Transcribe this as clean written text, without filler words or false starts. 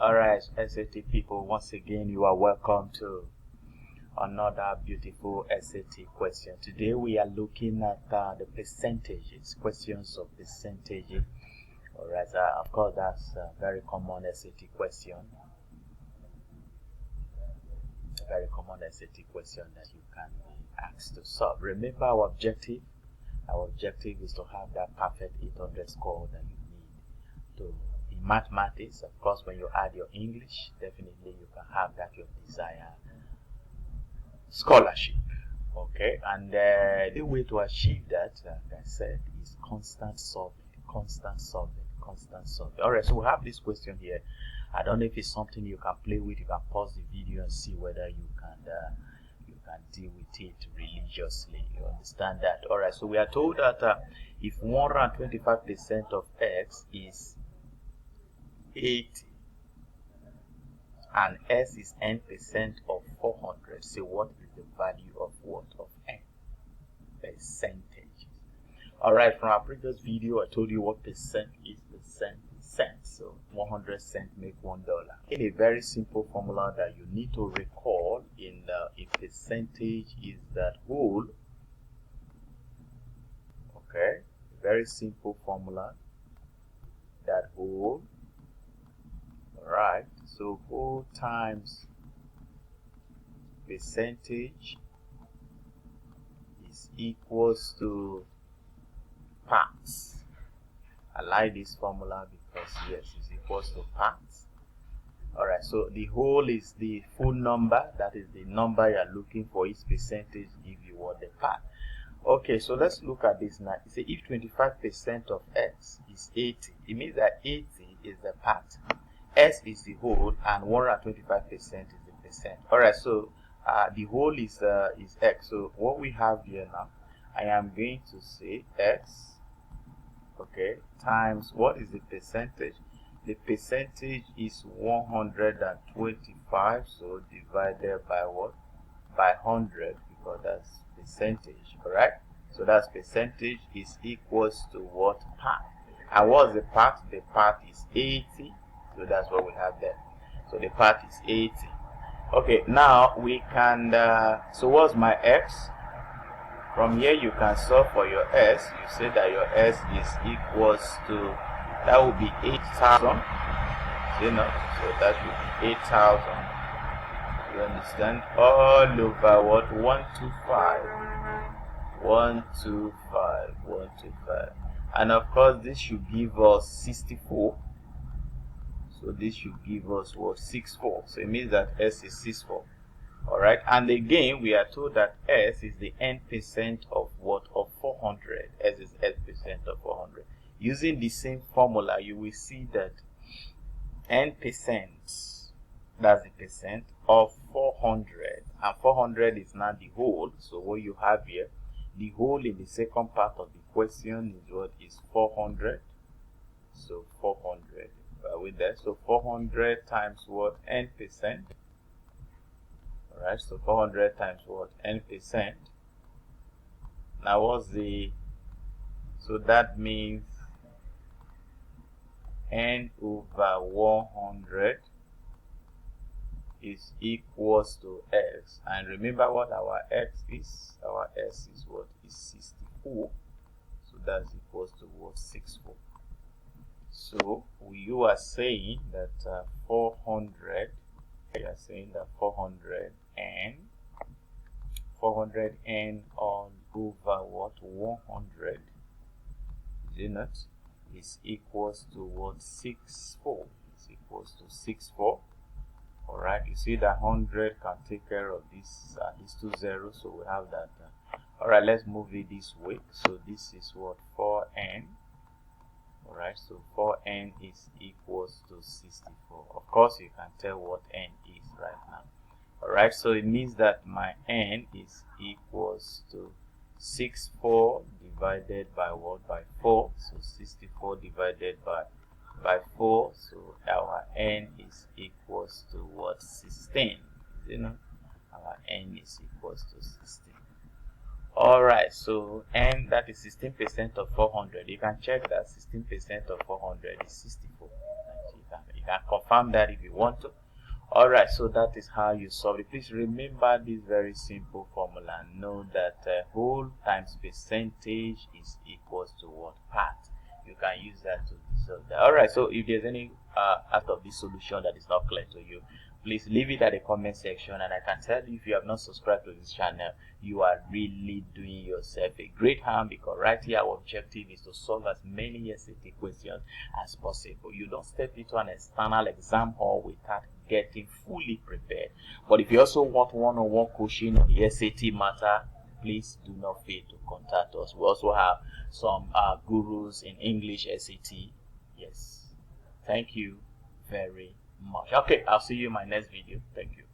Alright, SAT people, once again you are welcome to another beautiful SAT question. Today we are looking at the percentages, questions of percentages. Alright, of course that's a very common SAT question. A very common SAT question that you can be asked to solve. Remember our objective? Our objective is to have that perfect 800 score that you need to. In mathematics, of course, when you add your English, definitely you can have that your desired scholarship. Okay, and the way to achieve that, like I said, is constant solving, constant solving, constant solving. All right, so we have this question here. I don't know if it's something you can play with. You can pause the video and see whether you can deal with it religiously. You understand that? All right, so we are told that if 125% of x is 80 and s is n% of 400, so what is the value of what? Of n? Percentage. Alright, from our previous video I told you what percent is percent. So 100 cents make $1. In a very simple formula that you need to recall, in a percentage is that whole. Okay, very simple formula, that whole. Alright, so whole times percentage is equals to parts. I like this formula because yes, it's equals to parts. Alright, so the whole is the full number, that is the number you are looking for. Each percentage give you what? The part. Okay, so let's look at this now. It says if 25% of x is 80, it means that 80 is the part, s is the whole, and 125% is the percent. Alright, so the whole is x. So what we have here now, I am going to say x, okay, times what is the percentage? The percentage is 125, so divided by what? By 100, because that's percentage, correct? So that's percentage is equals to what? Part. And what's the part? The part is 80. So that's what we have there. So the part is 80. Okay, now we can, so what's my x? From here you can solve for your s. You say that your s is equals to, that would be 8,000. You know, so that would be 8,000. You understand? All over what? 125. 125. 125. And of course this should give us 64. So this should give us what? 64. So it means that s is 64. Alright, and again we are told that s is the n% of what? Of 400. S is n% of 400. Using the same formula, you will see that n%, that's the percent of 400, and 400 is not the whole. So what you have here, the whole in the second part of the question is what? Is 400. So 400. With that, so 400 times what? N%. Alright, so 400 times what? N%. Now what's the, so that means n over 100 is equals to x. And remember what our x is? Our s is what? Is 64. So that's equals to what? 64. So you are saying that 400, you are saying that 400n all over what? 100, is it not? Is equals to what? 64. Is equals to 64. Alright, you see that 100 can take care of this, these two zeros, so we have that. Alright, let's move it this way. So this is what? 4n. Alright, so 4n is equals to 64. Of course, you can tell what n is right now. Alright, so it means that my n is equals to 64 divided by what? By 4. So 64 divided by 4. So our n is equals to what? 16. You know, our n is equals to 16. Alright, so n, that is 16% of 400. You can check that 16% of 400 is 64. You can confirm that if you want to. Alright, so that is how you solve it. Please remember this very simple formula. Know that whole times percentage is equals to what? Part. You can use that to solve that. Alright, so if there's any out of this solution that is not clear to you, please leave it at the comment section, and I can tell you, if you have not subscribed to this channel, you are really doing yourself a great harm, because right here our objective is to solve as many SAT questions as possible. You don't step into an external exam hall without getting fully prepared. But if you also want one-on-one coaching on the SAT matter, please do not fail to contact us. We also have some gurus in English SAT. Yes, thank you very much. Okay, I'll see you in my next video. Thank you.